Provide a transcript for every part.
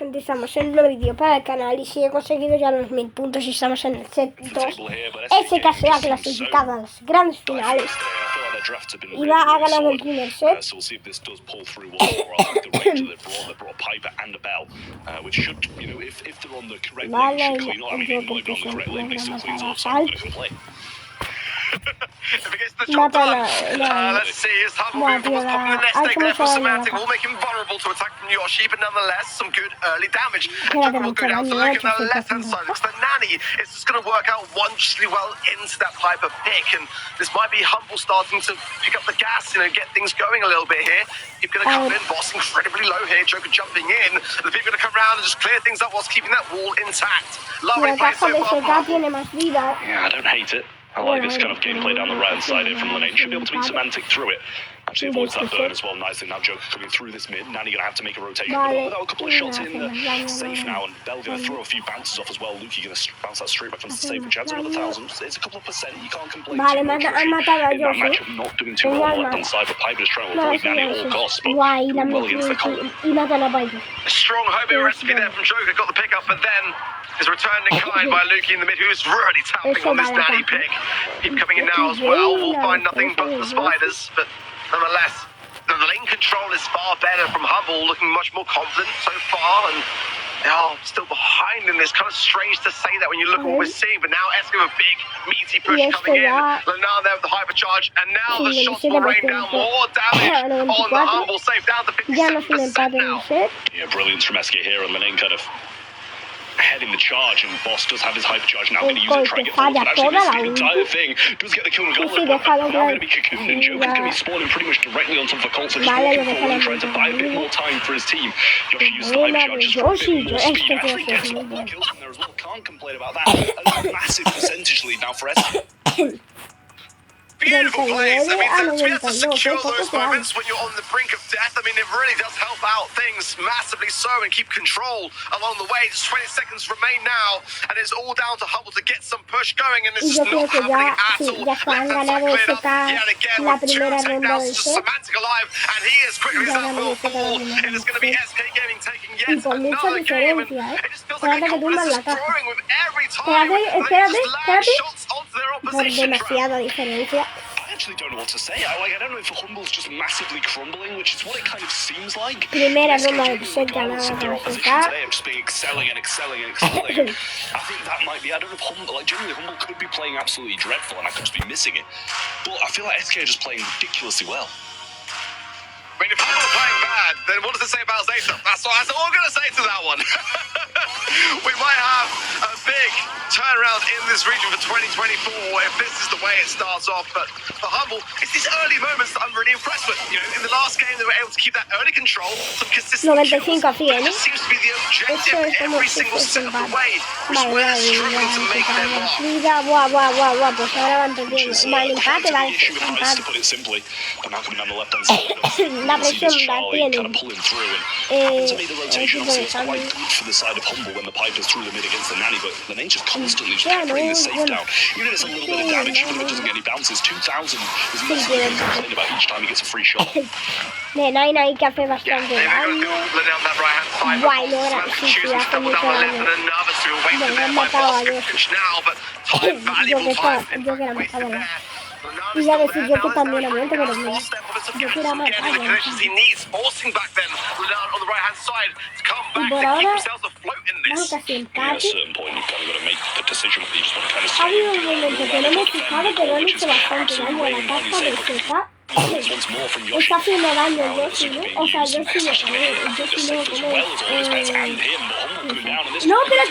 gente, estamos en un nuevo vídeo para el canal y si he conseguido ya los 1000 puntos y estamos en el set 2. SK se ha clasificado a las grandes finales y va a ganar el primer set. Vale, Let's see, it's time for moving forward, popping the nest egg there for Semantic, will make him vulnerable to attack from Yoshi, but nonetheless, some good early damage. Joker will go down to Luke on the left-hand side, because the Nanny is just going to work out wondrously well into that Piper pick, and this might be Humble starting to pick up the gas, get things going a little bit here. He's going to come in, boss incredibly low here, Joker jumping in, the people are going to come around and just clear things up whilst keeping that wall intact. Lovely play so far. Yeah, I don't hate it. I like this kind of gameplay down the right-hand side here from Lane. Should be able to beat Semantic through it. Actually avoids that burn as well nicely. Now Joker coming through this mid. Nanny going to have to make a rotation. But without a couple of shots in safe now. And Bell going to throw a few bounces off as well. Lukey going to bounce that straight back onto the safe. Chance another 1,000. It's a couple of percent. You can't complain too much. In that matchup, not doing too well on the left-hand side. But Piper is trying to avoid Nanny at all costs. But doing well against the column. A strong homing recipe there from Joker. Got the pick-up, but then is returned in kind by Lukey in the mid, who's really tapping on this Nanny pick. Keep coming in now as well. We'll find nothing but the spiders, but nonetheless, the lane control is far better from Humble, looking much more confident so far, and they are still behind in this. Kind of strange to say that when you look at what we're seeing, but now Esko with a big, meaty push coming in. Lenan there with the hypercharge, and now the shots will rain down more damage on the Humble, safe down to 57% now. Yeah, brilliance from SK here, and Lenin kind of heading the charge, and Boss does have his hypercharge now. Going to use it, try and get forward, but actually missed the entire thing. Does get the kill and gauntlet, but now going to be cocooned, and Joker's going to be spawning pretty much directly on top of the Colt, so just walking forward and trying to buy a bit more time for his team. Yoshi uses the hypercharge just for a bit more speed, actually gets a lot more kills from there as well. Can't complain about that. A massive percentage lead now for SK. Beautiful plays. I mean, to be able to secure those moments when you're on the brink of death, I mean, it really does help out things massively so and keep control along the way. Just 20 seconds remain now, and it's all down to Hubble to get some push going, and it's just not happening at all. Left-hand side cleared up yet again with 2 takedowns, just Semantic alive, and he is quickly as that will fall. It is going to be SK Gaming taking yet another game, and it just feels like Humble is just throwing with every time. They just land shots onto their opposition. I actually don't know what to say. I don't know if Humble's just massively crumbling, which is what it kind of seems like. Primera ronda del set ganada their opposition today have just been excelling and excelling and excelling. I think that might be, I don't know if Humble, like generally Humble could be playing absolutely dreadful and I could just be missing it. But I feel like SK are just playing ridiculously well. I mean, if Humble are playing bad, then what does it say about Zeta? That's all I'm going to say to that one. We might have a big turnaround in this region for 2024 if this is the way it starts off. But for Humble, it's these early moments that I'm really impressed with. In the last game, they were able to keep that early control, some consistent kills. It just seems to be the objective every single step of the way, which we're struggling to make their mark. Pues ahora van perdiendo. Vale, empate, vale, To put it simply, but now coming down the left-hand side. La presión la tienen. Kind of pulling through, and to make the rotation, obviously it's quite good for the side of Humble when the Piper's through the mid against the Nanny, but the Nane's just constantly just peppering this safe down. Even if it's a little bit of damage, even if it doesn't get any bounces, 2,000 is nothing to complain about each time he gets a free shot. Nanay que hace bastante daño. Guay, no era, sí, hace mucho daño. Me han matado a Yoshi. Yo que era matado a y ya decir yo que también aumento, pero no. Yo que era matado a Yoshi. Y por ahora, vamos casi empate. Ha habido un momento que no me he fijado, pero han hecho bastante daño a la caja de Z. Está haciendo daño el Yoshi, ¿no? O sea, Yoshi no, como no, espérate. ¿Te pierdes? No tengo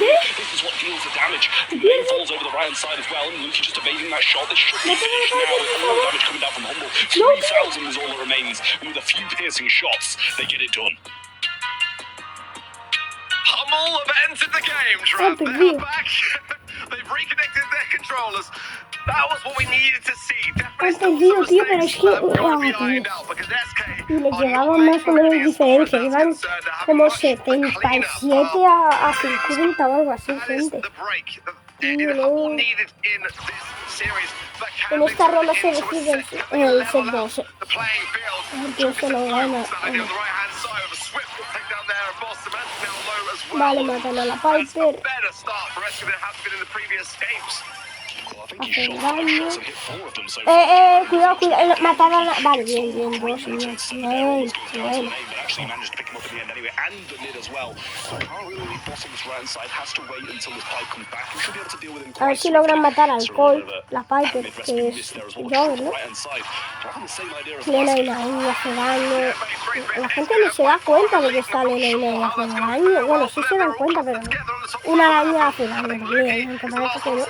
Hummel have entered the game, Trav. They're back. They've reconnected their controllers. That was what we needed to see. Tío, pero es que y le llevaba más o menos diferencia, iban como 77 a 50 o algo así, gente. No. En esta ronda se decide el set 2. ¿Quién se lo gana? as well. Vale, matan a la That's a Piper. better start for SK than it has been in the previous games. Well, I think he Hacen shot 5 daño. shots and hit 4 of them so far. Cuidado, cuidado. Matan a la... Vale, bien, bien. Dos, Great bien. rotate set there, almost goes down to the Bien. lane, but actually managed to pick him up in the end anyway, and the mid as well. So can't really leave bottom's right hand side, has to wait until this pipe comes back. We should be able to deal with him A ver quite si logran swiftly. matar al So a Colt, little bit of la a Piper, mid-rescue que es miss there as well. Jogger, Shot ¿no? right hand side. Having the same idea as Lena last y Nain hace daño. La gente no se da cuenta de que está Lena y Nain hace daño. Bueno, sí se dan cuenta, pero no. Una araña hace daño también, aunque parece que no.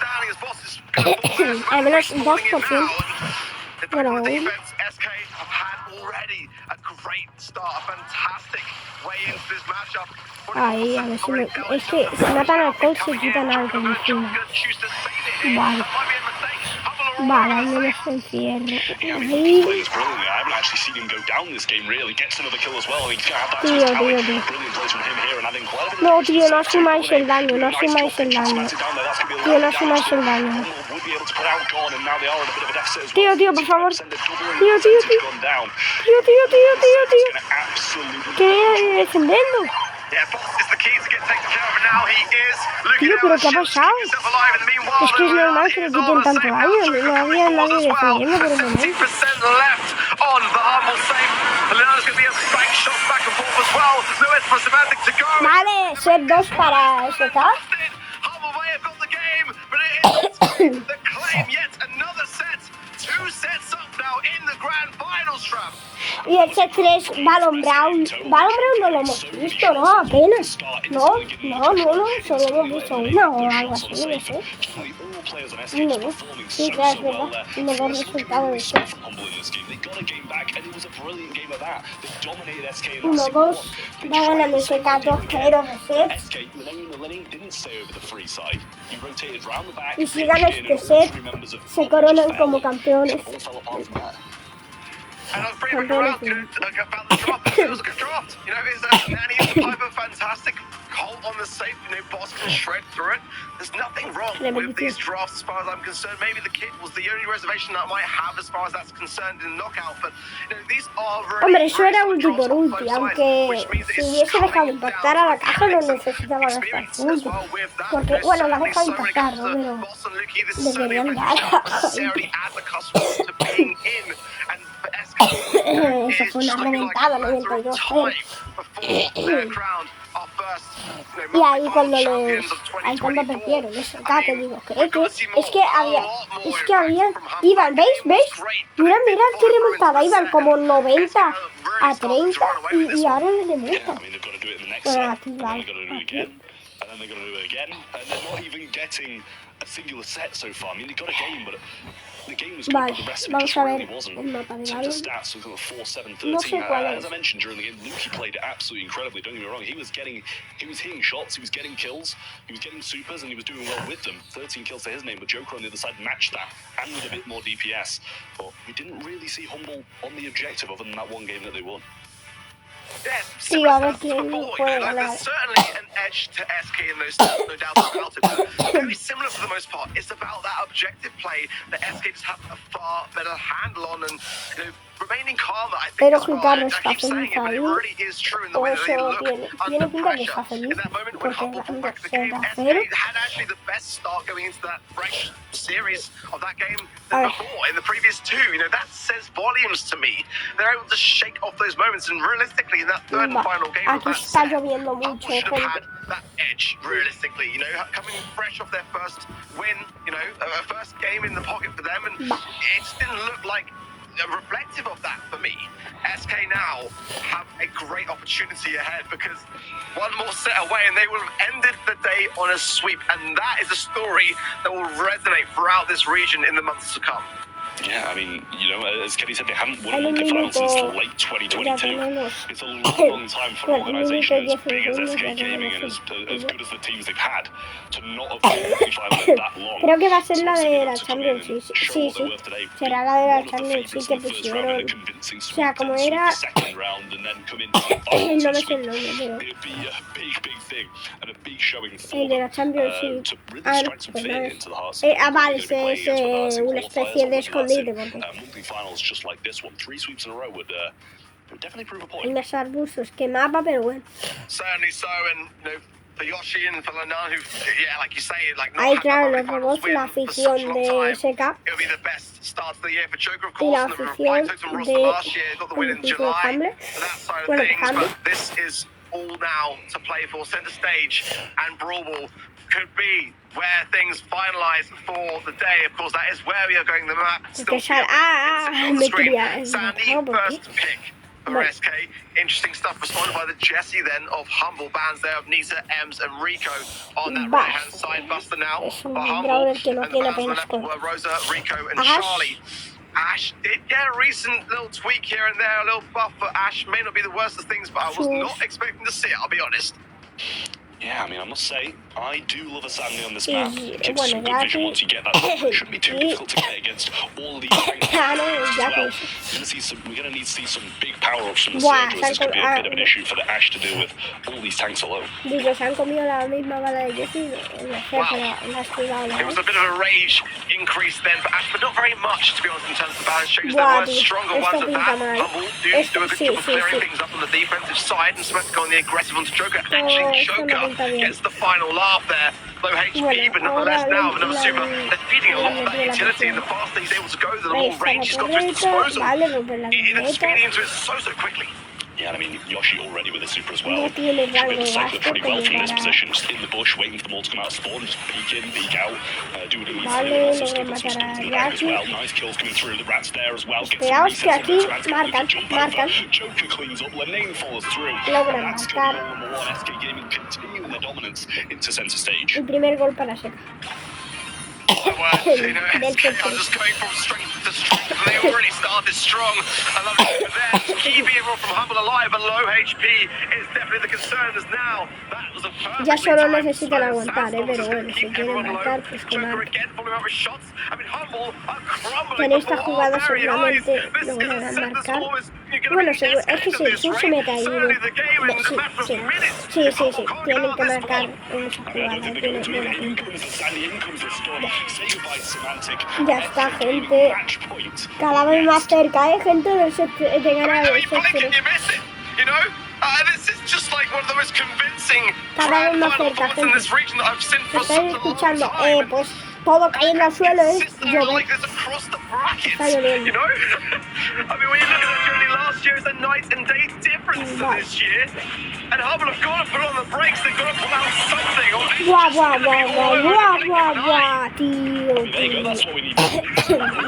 Al menos 2%. Bueno, defense, SK have had already a great start, a fantastic way into this matchup. ahí, a ver si me... Es que si matan al Colt se quitan algo encima. Vale. Vale, al menos se encierra. Yeah, I mean, Ahí. he plays brilliantly. I haven't actually seen him go down this game, really. Gets another kill as well. I mean, he's going to have that to his tally. Brilliant plays from him here and adding quite a bit of No, extra tío, no set to asumáis el daño, no Nice asumáis drop el in, daño. smacks it down there. That's gonna be a Tío, lot no of asumáis damage el daño. Humble would be able to put out Gone, and now they are in a bit of a deficit as Tío, well. tío, por favor. Send a double Tío, tío, percentage tío. gone down. Tío, tío, tío, tío, tío. It's gonna absolutely ¿Qué defendiendo? Yeah, Boss is the key to get taken care of, and now he is. Tío, pero ¿qué ha pasado? Es que es normal que le quiten tanto daño. No había nadie defendiendo por un momento. 50% left on the humble save. Leonardo's going to be a bank shot back and forth as well. Lewis for Semantic to go. Vale, set 2 para SK. Humble may have got the game, but it is the claim yet another set. 2 sets up now in the grand finals, Trap. Y el set 3, Balon Brown. Balon Brown no lo hemos visto, ¿no? Apenas. No, solo hemos visto una o algo así, no sé. No, sí, claro, es verdad. Y me da el resultado de eso. 1-2, va ganando SK 2-0 de set. Y si gana este set, se coronan como campeones. And I was pretty much around about the draft. It was a good draft. You know, it's Nanny and Piper, fantastic. Colt on the safe, you know, Boss can shred through it. There's nothing wrong with these drafts as far as I'm concerned. Maybe the kit was the only reservation that I might have as far as that's concerned in knockout. But, you know, these are really Hombre, eso era ulti por ulti, aunque si hubiese dejado impactar a la caja no necesitaba gastar su ulti. Porque, bueno, la deja impactar, ¿no? Pero deberían darla. Eso fue una reventada, 92-0. Y ahí cuando perdieron, eso, acá te digo, es que iban, ¿veis? Mirad qué remontada, iban como 90 a 30 y ahora les remontan. Bueno, aquí vale, aquí. And then they're going to do it again, and they're not even getting a singular set so far. I mean, they got a game, but the game was good, but the rest of it just really wasn't. In terms of stats, we've got 4-7-13. No sé cuál As I mentioned during the game, Luke played it absolutely incredibly. Don't get me wrong. He was hitting shots, he was getting kills, he was getting supers, and he was doing well with them. 13 kills to his name, but Joker on the other side matched that, and with a bit more DPS. But we didn't really see Humble on the objective other than that one game that they won. Sí, a ver quién puede ganar. There's certainly an edge to SK in those stats, no doubt about it. But very similar for the most part. It's about that objective play that SK just have a far better handle on, and you know, remaining calm. I think Pero that's why Ricardo I está keep saying feliz it, but it ahí. really is true in the O way that they eso look tiene under pinta que pressure. está feliz In that moment when porque Humble pulled back the ganando game, 0-0. SK had actually the best start going into that fresh series of that game than before in the previous 2. You know, that says volumes to me. They're able to shake off those moments, and realistically in that third and final game of Aquí that está set, lloviendo Humble mucho, should have gente. had that edge, realistically, you know, coming fresh off their first win, you know, a first game in the pocket for them, and it just didn't look like reflective of that for me. SK now have a great opportunity ahead because one more set away and they will have ended the day on a sweep, and that is a story that will resonate throughout this region in the months to come. Yeah, I mean, you know, as Kenny said, they haven't won a monthly final since late 2022. It's a long time for an organisation as big as SK Gaming and as good as the teams they've had to not have won a monthly final in that long. Creo que va a ser la de la Champions, sí. Será la de la Champions, sí, que pusieron. O sea, como era... No me sé el nombre, pero... El de la Champions, sí. Pues nada. Vale, es una especie de escondite. Monthly finals just like this one, 3 sweeps in a row would would definitely prove a point. En los arbustos, que mapa, pero bueno. Certainly so, and for Yoshi and for Lanan, who, yeah, like you say, like not Ahí, had claro, that los finals robots, win la for such a afición long de time. SK It'll be the best start of the year for Joker, of y course, la and the afición Totem roster de last year got the win in el equipo de July. Hamble. For that side of Bueno, things, Hamble. but this is all now to play for. Center stage and Brawl Ball could be where things finalize for the day. Of course, that is where we are going. The map still me quería Sandy, ¿por qué? first pick for SK. Interesting stuff responded by the Jesse then of Humble. Bands there of Nisa, Ems, and Rico on that Bust. right-hand side. Buster now Es un for Humble. brawler que no And the tiene bands on the apenas left gol. were Rosa, Rico, and Ash. Charlie. Ash did get a recent little tweak here and there, a little buff for Ash. May not be the worst of things, but I was not expecting to see it, I'll be honest. Yeah, I mean, I must say, I do love a Sandy on this Sí, map. sí, Gives bueno, some good ya vision que- once you get that. It shouldn't be too difficult to get against all these tanks Claro, as ya well. que- We're gonna need to see some big power-ups from the Buah, Surgers. This could be a salto- bit of an issue for the Ash to deal with all these tanks alone. Digo, se han comido la misma bala de Jesse, la esquivado. It was a bit of a rage increase then for Ash, but not very much, to be honest, in terms of balance changes. There Buah, were tío, stronger esto ones at pinta that. mal. Humble do a Esto- good sí, job of sí, clearing sí. things up on the defensive side, and Smack going the aggressive onto Joker. esto Actually, no Joker pinta bien. gets the final laugh there. Low HP, Bueno, but nonetheless ahora now, another la- super. They're feeding a lot of that la utility, and the presión. faster he's able to go, the Ahí more está range la he's got to his torreta, disposal. vale, romper la It's torreta. speeding into it so quickly. Yeah, I mean, Yoshi already with a super as well. No tiene Should be able rango to cycle it vasto pretty well como from this para- position, just in the bush, waiting for them all to come out of spawn, just peek in, peek out, do what he needs to Vale, do, and also logró still got some matar stuns a in the back as Yaki. well. Nice kills coming through, the rats there as well. Gets some Esperaos que resets on aquí the Semantic, marcan, jump marcan. over. Joker cleans up, Lenane follows through. Logran That's marcar. goal number one. SK Gaming continuing their dominance into center stage. El primer gol para Seca. Well, you know, Del SK are Chelsea. just going from strength to strength. They already started strong. I love it for them. Keeping everyone from Humble alive, but low HP is definitely the concern. As now, that was a perfect Ya solo time necesitan split. aguantar, Sandstorm pero just bueno, gonna si keep quieren everyone low. marcar, pues que Joker marquen. again following up with shots. I mean, Humble are crumbling En esta before jugada our very eyes. seguramente This is a lograrán center marcar. storm. You're gonna Bueno, be seguro, es que escalated sí, this sí se rate. mete ahí. Certainly the game in a Sí, matter of sí, minutes. sí, sí, sí, Humble can't tienen go que this marcar far. en esa I mean, I jugada, don't think they're tiene going to buena either. In pinta. comes the Sandy, in comes the storm. Say goodbye to Semantic. Ya está, SK Gaming gente. match point. Cada vez más cerca, gente, de ganar I el mean, blink sexto. and you miss it, you know? This is just like one of the most convincing Cada grand vez más final cerca, performances in gente. this region that I've seen Si for such estáis a long escuchando, time. pues todo cayendo al suelo, Consistently llover. like this across the brackets, Está lloviendo. you know? I mean, when you look at the journey last year, it's a night and day difference to Vale. this year. And Humble have got to put on the brakes, they've got to pull out something. Or it's Guau, just guau, gonna be guau, all over guau, the guau, blink of guau, an eye. guau, tío, There you go, tío. that's what we need.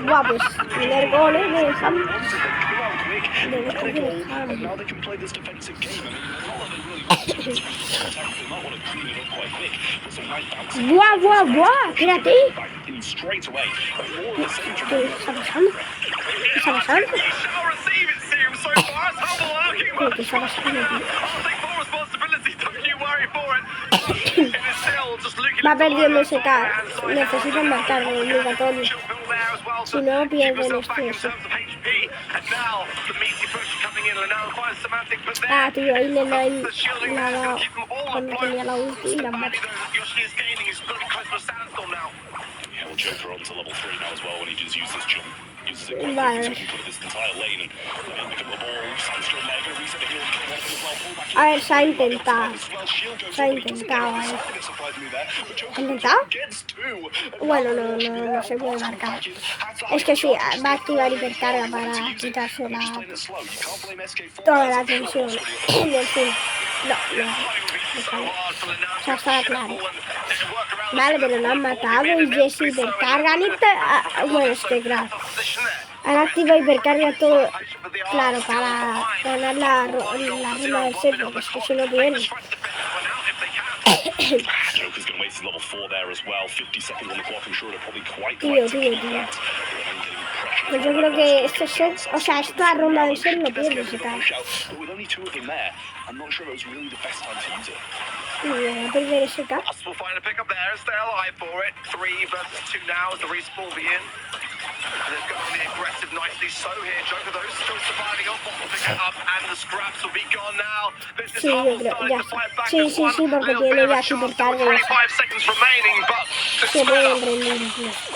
Guau, pues, primer gol, de Ham. Come out quick, De get a goal, Ham. and now they can play this defensive game. I mean, not that they really want to. They might want to clean it up quite quick with some nice bounces. Guau, guau, guau, espérate. In straight away. More of the same from ¿Qué está pasando? ¿Qué está pasando? We shall receive, it seems, so far as Humble are looking back. ¿Qué está pasando, tío? I'll take full responsibility, don't you worry for it. It is still just looking Va at the perdiendo highlights SK. on the right-hand side. Necesitan marcar de obligatorio. She'll build there as well to Si no, keep pierden herself back in este. terms of HP. And now the meaty push coming in, and now finds Semantic, but there, Ah, tío, ahí Lenane the shielding la ha there is going dado to keep them all cuando afloat. tenía la ulti y la Badly mató. though that Yoshi is gaining, he's looking close to a sandstorm now. Yeah, well, Joker onto level 3 now as well when he just uses his jump. Uses it quite Vale. quickly so he can cover this entire lane and pick up the ball. Sandstorm there, going to reset the heal. Get one of them as well. Pull back in. A ver, se ha intentado. Well, shield goes Se ha up, but he doesn't get intentado it. ahí. It's a bit surprisingly there, but Joker ¿Ha intentado? gets two. Bueno, no se puede marcar. Es que sí, va a activar hipercarga para quitarse toda la tensión del fin. No. Ya estaba claro. Vale, pero no han matado y Jesse hipercarga. Bueno, es que claro. Han activado hipercarga todo, claro, para ganar la ronda del set, porque es que si no pierden. Joker's going to waste his level 4 there as well. 50 seconds on the clock. I'm sure they're probably quite Tío. to keep that. Pues yo creo que este set, o sea, esta ronda de set lo pierde ese cara. But with only two of them there, I'm not sure it was really the best time to use it. Y voy a perder ese cara. We'll find a pick up there and stay alive for it. 3 versus 2 now as the respawn will be in. And they've gone the aggressive nicely so here. Joker though still surviving on bottom pick it up and the scraps will be gone now. This is Sí, yo Humble creo, starting ya to fight está. back Sí, as sí, one sí, porque little tiene bit of ya a chance with hipercarga. 25 seconds remaining, but Se puede Square rendir incluso.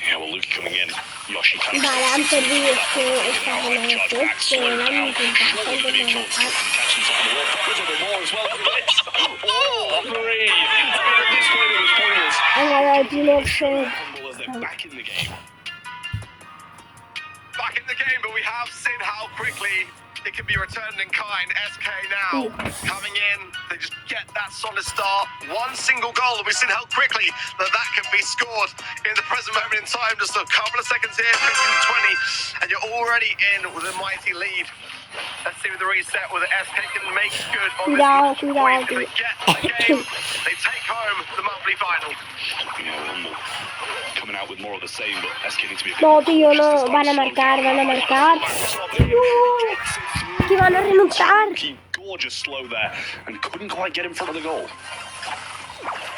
Yeah, well, Luke coming in. Yoshi kind of... Vale, han perdido esta Charge back, que slow van a down. intentar Surely going to be killed. Catching some of the wall. There's a bit more as well. Oh, three. This play was pointless. han ganado el primer set. Humble as they're back in the game. Back in the game, but we have seen how quickly it can be returned in kind. SK now coming in. They just get that solid start. One single goal, and we've seen how quickly that can be scored in the present moment in time. Just a couple of seconds here, 15 to 20, and you're already in with a mighty lead. Let's see with the reset whether SK can make good on this point. If they get the game, they take home the monthly final. Humble coming out with more of the same, but SK needs to be a bit No, more tío, cautious to no, start van a marcar, van a marcar. Que van a remontar. Gorgeous slow there, and couldn't quite get in front of the goal.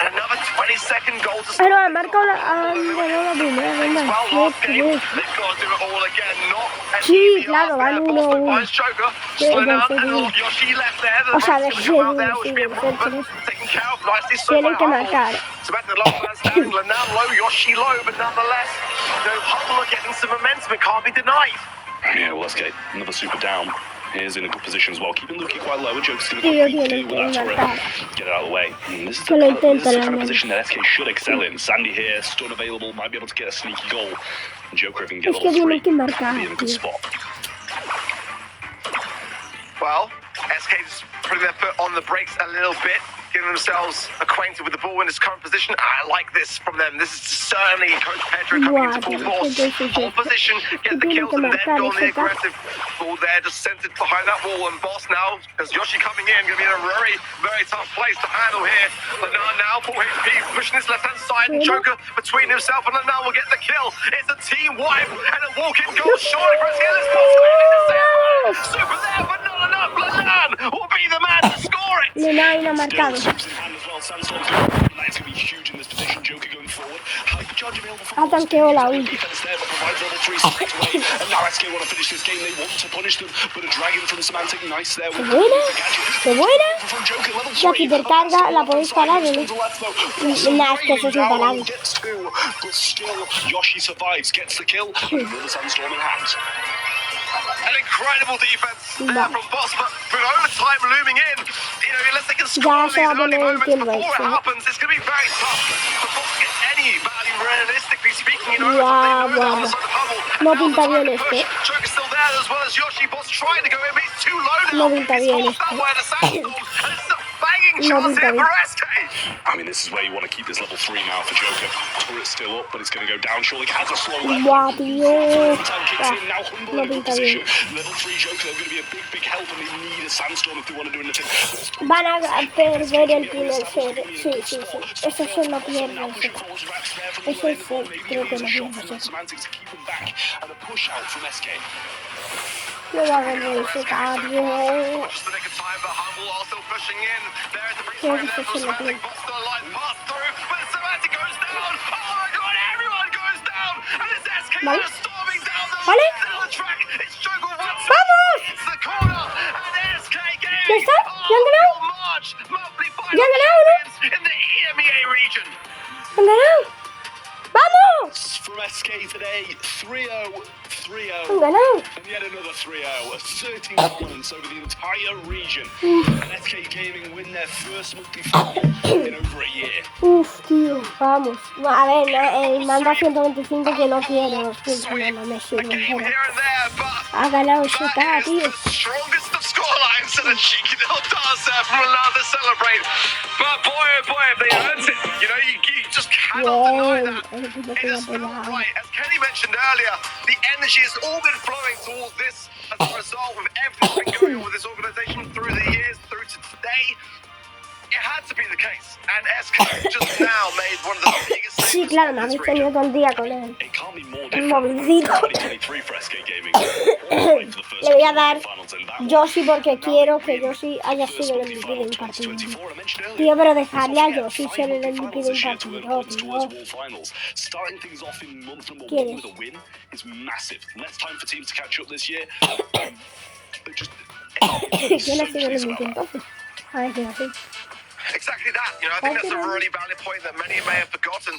And another 20-second goal to Pero han marcado la primera ronda. well, last game, they've got to do it all again. Not Sí, claro, van 1-1. finds Joker, slow down, and Yoshi left there. The O sea, right's gonna come out there, which would be important. Taken care of nicely, so Tienen que marcar. So back to the last man standing, Lanam low, Yoshi low, but nonetheless, Humble are getting some momentum, it can't be denied. Yeah, well, let's get another super down. Here's in a good position as well, keeping Luki quite low. Joke's going to deal with that turret. Get it out of the way. This is the kind of position that SK should excel in. Sandy here, stun available, might be able to get a sneaky goal. Joker even get level 3. Be in a good spot. Well, SK's putting their foot on the brakes a little bit, getting themselves acquainted with the ball in its current position. I like this from them. This is certainly Coach Pedro coming into full force. Hold position, get the kills, and then go on the aggressive. Ball there, just centered behind that wall. And Boss now, as Yoshi coming in, going to be in a very, very tough place to handle here. Lanam now, full HP, pushing this left-hand side, and Joker between himself and Lanam will get the kill. It's a team wipe and a walk-in goal. Surely for us, super there, but not enough. Lanam will be the man to score it. Lanam ha marcado. That's going to be huge in this position. Joker going forward. Ha tanqueado la ulti. And now SK want to finish this game. They want to punish them, but a dragon from Semantic, nice there. ¡Qué buena! ¡Qué buena! La hipercarga la podéis parar, ¿no? Nah, es que eso es imparable. But still, Yoshi survives, gets the kill, and another Sandstorm in hand. An incredible defense there from Boss, but with overtime looming in, unless they can score these early moments before it happens, it's going to be very tough for Boss to get any value, realistically speaking, on the side of Hubble. No pinta bien este. Joker's still there as well as Yoshi. Boss trying to go in, but he's too low now. No pinta bien He's forced that way to Sandstorm, and it's a banging chance here for SK. I mean, this is where you want to keep this level 3 now for Joker. Turret's still up, but it's going to go down. Surely has a slow left. Guau, tío. Now Humble in a good position. Level 3 Joker, they're going to be a big help, and they need a Sandstorm if they want to do anything. Van a perder el primer set. Sí. Eso se lo pierde. Ese set creo que lo pierde. No va a ganar ese cambio. Creo que eso se lo pierde. ¿Vale? ¿Vale? ¡Vamos! ¿Ya está? ¿Ya han ganado? ¿Ya han ganado, no? ¿Han ganado? ¡Vamos! From SK today, 3-0. Han ganado. And yet another 3-0, 13 points over the entire region. And SK Gaming win their first multi-final in over a year. Uf, tío, vamos. A ver, manda 125 que no quiero. No me sirve. Ha ganado SK, tío. Scorelines and a cheeky little dance there from another celebrate. But boy, oh boy, if they earned it, you just cannot deny that. It is not right. As Kenny mentioned earlier, the energy has all been flowing towards this as a result of everything going on with this organization through the years, through to today. It had to be the case, and SK just now made one of the biggest things. Sí, claro, me habéis tenido todo el día con él. El movilcito. Le voy a dar Yoshi porque quiero que Yoshi haya sido el MVP de un partido. Tío, pero dejarle a Yoshi ser el MVP de un partido, tío. ¿Quién es? ¿Quién ha sido el MVP entonces? A ver, ¿quién ha sido? Exactly that. You know, I think that's a really valid point that many may have forgotten.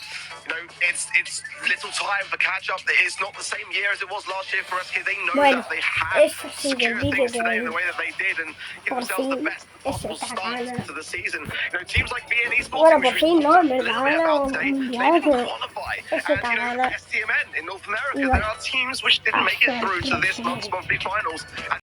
You know, it's little time for catch up. It's not the same year as it was last year for SK. They know that they had secured things today in the way that they did and give themselves the best possible start to the season. You know, teams like VN Esports, which we talked a little bit about today, they didn't qualify. And you know, STMN in North America, there are teams which didn't make it through to this month's monthly finals. And